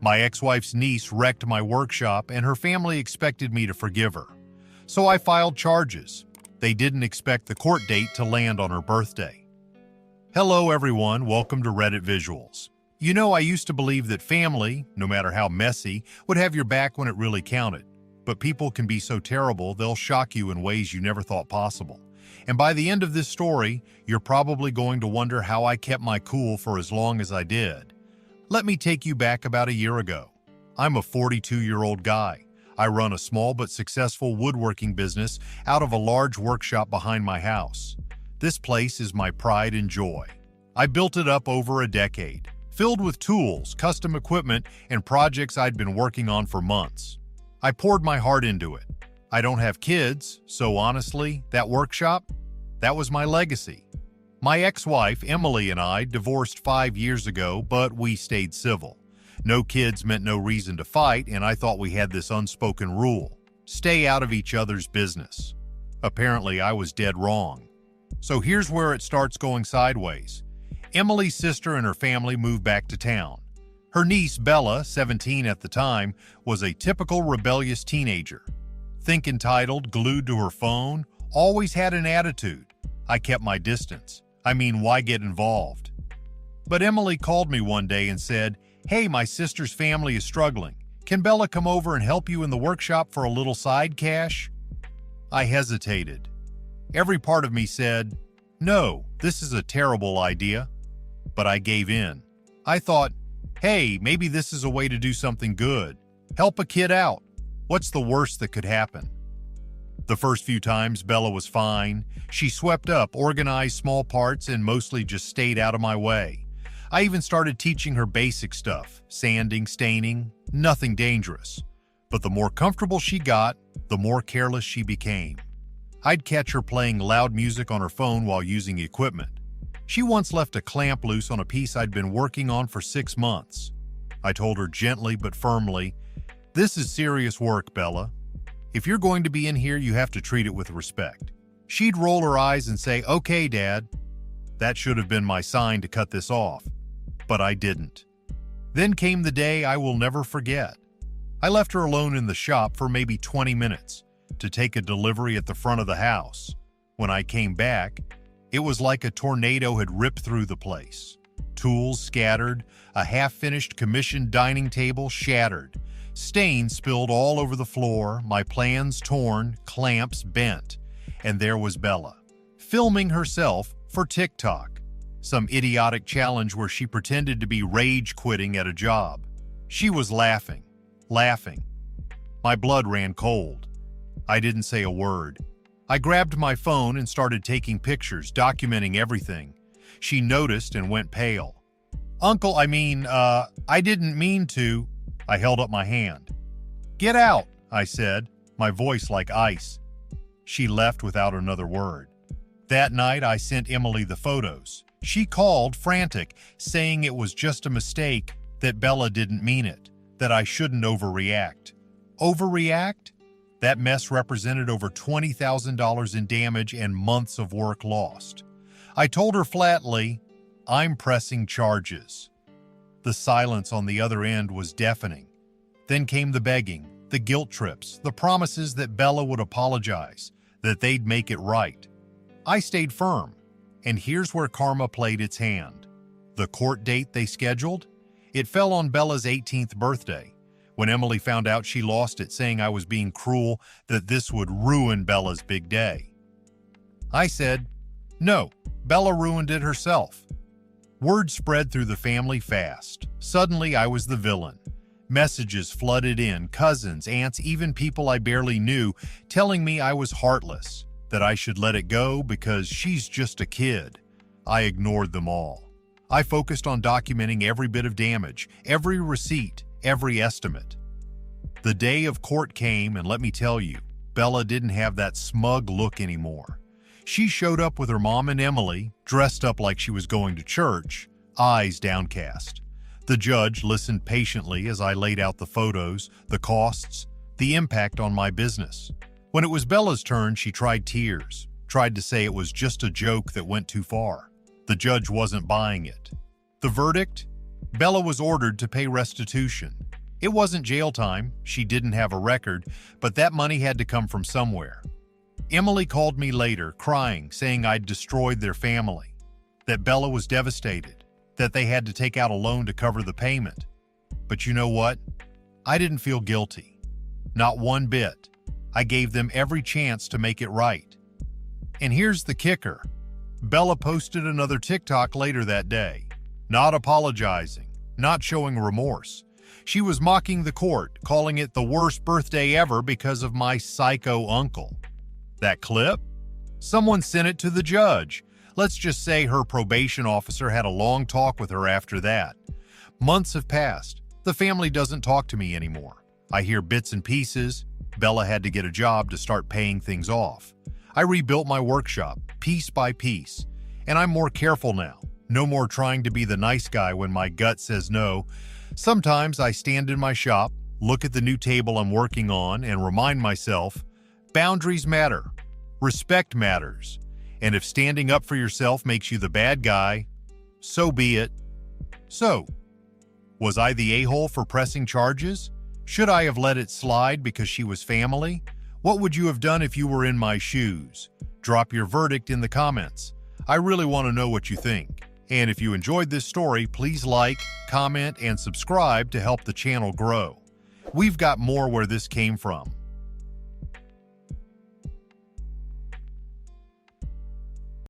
My ex-wife's niece wrecked my workshop and her family expected me to forgive her. So I filed charges. They didn't expect the court date to land on her birthday. Hello everyone, welcome to Reddit Visuals. You know, I used to believe that family, no matter how messy, would have your back when it really counted. But people can be so terrible, they'll shock you in ways you never thought possible. And by the end of this story, you're probably going to wonder how I kept my cool for as long as I did. Let me take you back about a year ago. I'm a 42-year-old guy. I run a small but successful woodworking business out of a large workshop behind my house. This place is my pride and joy. I built it up over a decade, filled with tools, custom equipment, and projects I'd been working on for months. I poured my heart into it. I don't have kids, so honestly, that workshop, that was my legacy. My ex-wife, Emily, and I divorced 5 years ago, but we stayed civil. No kids meant no reason to fight, and I thought we had this unspoken rule: stay out of each other's business. Apparently, I was dead wrong. So here's where it starts going sideways. Emily's sister and her family moved back to town. Her niece, Bella, 17 at the time, was a typical rebellious teenager. Think entitled, glued to her phone, always had an attitude. I kept my distance. I mean, why get involved? But Emily called me one day and said, "Hey, my sister's family is struggling. Can Bella come over and help you in the workshop for a little side cash?" I hesitated. Every part of me said, "No, this is a terrible idea." But I gave in. I thought, hey, maybe this is a way to do something good. Help a kid out. What's the worst that could happen? The first few times, Bella was fine. She swept up, organized small parts, and mostly just stayed out of my way. I even started teaching her basic stuff, sanding, staining, nothing dangerous. But the more comfortable she got, the more careless she became. I'd catch her playing loud music on her phone while using equipment. She once left a clamp loose on a piece I'd been working on for 6 months. I told her gently but firmly, "This is serious work, Bella. If you're going to be in here, you have to treat it with respect." She'd roll her eyes and say, "Okay, Dad." That should have been my sign to cut this off, but I didn't. Then came the day I will never forget. I left her alone in the shop for maybe 20 minutes to take a delivery at the front of the house. When I came back, it was like a tornado had ripped through the place. Tools scattered, a half-finished commissioned dining table shattered, stains spilled all over the floor, my plans torn, clamps bent, and there was Bella, filming herself for TikTok, some idiotic challenge where she pretended to be rage quitting at a job. She was laughing. My blood ran cold. I didn't say a word. I grabbed my phone and started taking pictures, documenting everything. She noticed and went pale. "Uncle, I didn't mean to." I held up my hand. "Get out," I said, my voice like ice. She left without another word. That night, I sent Emily the photos. She called, frantic, saying it was just a mistake, that Bella didn't mean it, that I shouldn't overreact. Overreact? That mess represented over $20,000 in damage and months of work lost. I told her flatly, "I'm pressing charges." The silence on the other end was deafening. Then came the begging, the guilt trips, the promises that Bella would apologize, that they'd make it right. I stayed firm, and here's where karma played its hand. The court date they scheduled? It fell on Bella's 18th birthday. When Emily found out, she lost it, saying I was being cruel, that this would ruin Bella's big day. I said, "No, Bella ruined it herself." Word spread through the family fast. Suddenly, I was the villain. Messages flooded in, cousins, aunts, even people I barely knew, telling me I was heartless, that I should let it go because she's just a kid. I ignored them all. I focused on documenting every bit of damage, every receipt, every estimate. The day of court came, and let me tell you, Bella didn't have that smug look anymore. She showed up with her mom and Emily, dressed up like she was going to church, eyes downcast. The judge listened patiently as I laid out the photos, the costs, the impact on my business. When it was Bella's turn, she tried tears, tried to say it was just a joke that went too far. The judge wasn't buying it. The verdict? Bella was ordered to pay restitution. It wasn't jail time, she didn't have a record, but that money had to come from somewhere. Emily called me later, crying, saying I'd destroyed their family, that Bella was devastated, that they had to take out a loan to cover the payment. But you know what? I didn't feel guilty. Not one bit. I gave them every chance to make it right. And here's the kicker. Bella posted another TikTok later that day, not apologizing, not showing remorse. She was mocking the court, calling it the worst birthday ever because of my psycho uncle. That clip? Someone sent it to the judge. Let's just say her probation officer had a long talk with her after that. Months have passed. The family doesn't talk to me anymore. I hear bits and pieces. Bella had to get a job to start paying things off. I rebuilt my workshop, piece by piece, and I'm more careful now. No more trying to be the nice guy when my gut says no. Sometimes I stand in my shop, look at the new table I'm working on, and remind myself, boundaries matter, respect matters, and if standing up for yourself makes you the bad guy, so be it. So, was I the a-hole for pressing charges? Should I have let it slide because she was family? What would you have done if you were in my shoes? Drop your verdict in the comments. I really want to know what you think. And if you enjoyed this story, please like, comment, and subscribe to help the channel grow. We've got more where this came from.